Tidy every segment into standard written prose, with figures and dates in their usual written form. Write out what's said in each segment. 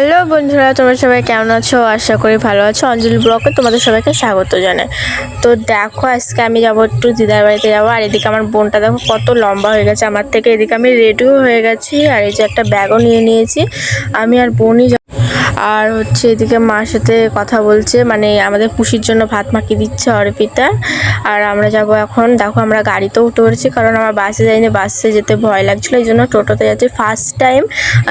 Hello বন্ধুরা, তোমরা সবাই কেমন আছো? আশা করি ভালো আছো। অঞ্জলি ব্লগে তোমাদের সবাইকে স্বাগত জানাই। তো দেখো, আজকে আমি যাবো একটু দিদার বাড়িতে যাবো। আর এদিকে আমার বোনটা দেখো কত লম্বা হয়ে গেছে আমার থেকে। এদিকে আমি রেডিও হয়ে গেছি, আর এই যে একটা ব্যাগও নিয়ে নিয়েছি। আমি আর বোনই আর হচ্ছে এদিকে মার সাথে কথা বলছে, মানে আমাদের পুষির জন্য ভাত মাখিয়ে দিচ্ছে অর্পিতা। আর আমরা যাব এখন। দেখো আমরা গাড়িতেও উঠে পড়েছি, কারণ আমার বাসে যাইনি, বাসে যেতে ভয় লাগছিলো, এই জন্য টোটোতে যাচ্ছি। ফার্স্ট টাইম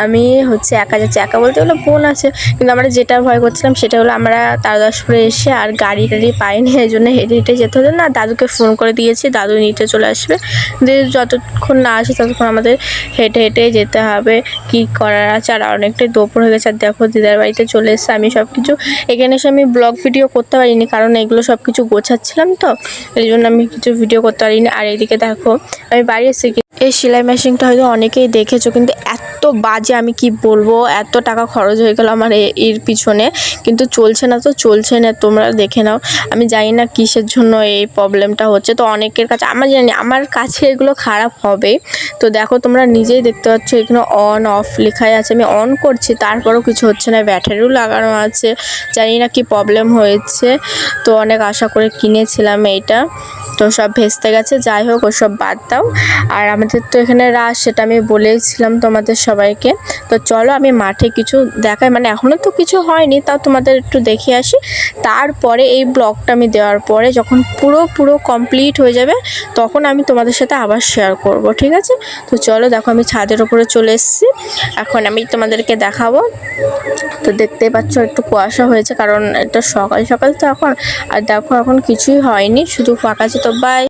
আমি হচ্ছে একা যাচ্ছি। একা বলতে হলো বোন আছে, কিন্তু আমরা যেটা ভয় করছিলাম সেটা হলো আমরা তারদাসপুরে এসে আর গাড়ি টাড়ি পাইনি, এই জন্য হেঁটে হেঁটে যেতে হতো। না, দাদুকে ফোন করে দিয়েছি, দাদু নিতে চলে আসবে। কিন্তু যতক্ষণ না আসে ততক্ষণ আমাদের হেঁটে হেঁটে যেতে হবে। কি করার আছে, আর অনেকটাই দুপুর হয়ে গেছে। আর দেখো দিদার বাড়িতে চলে এসেছে। আমি সব কিছু এখানে এসে আমি ব্লগ ভিডিও করতে পারিনি, কারণ এগুলো সব কিছু গোছাচ্ছিলাম, তো এই জন্য আমি কিছু ভিডিও করতে পারিনি। আর এইদিকে দেখো আমি বাড়ি এসে এই সেলাই মেশিনটা হয়তো অনেকেই দেখেছো, কিন্তু এত বাজে, আমি কি বলবো, এত টাকা খরচ হয়ে গেল আমার এর পিছনে, কিন্তু চলছে না, তো চলছে না। তোমরা দেখে নাও, আমি জানি না কিসের জন্য এই প্রবলেমটা হচ্ছে। তো অনেকের কাছে, আমার জানি আমার কাছে এগুলো খারাপ হবে। তো দেখো তোমরা নিজেই দেখতে পাচ্ছ, এখানে অন অফ লেখাই আছে। আমি অন করছি, তারপরেও কিছু হচ্ছে না। ব্যাটারিও লাগানো আছে, জানি না কি প্রবলেম হয়েছে। তো অনেক আশা করে কিনেছিলাম এইটা, তো সব ভেস্তে গেছে। যাই হোক, ওসব বাদ দাও। আর আমাদের তো এখানে রাস, সেটা আমি বলেইছিলাম তোমাদের সবাইকে। তো চলো আমি মাঠে কিছু দেখাই, মানে এখনও তো কিছু হয়নি, তাও তোমাদের একটু দেখে আসি। তারপরে এই ব্লগটা আমি দেওয়ার পরে যখন পুরো কমপ্লিট হয়ে যাবে, তখন আমি তোমাদের সাথে আবার শেয়ার করব, ঠিক আছে? তো চলো, দেখো আমি ছাদের ওপরে চলে এসেছি। এখন আমি তোমাদেরকে দেখাবো। তো দেখতেই পাচ্ছ একটু কুয়াশা হয়েছে, কারণ এটা সকাল সকাল তো এখন। আর দেখো এখন কিছুই হয়নি, শুধু ফাঁকা আছে। তো বাই।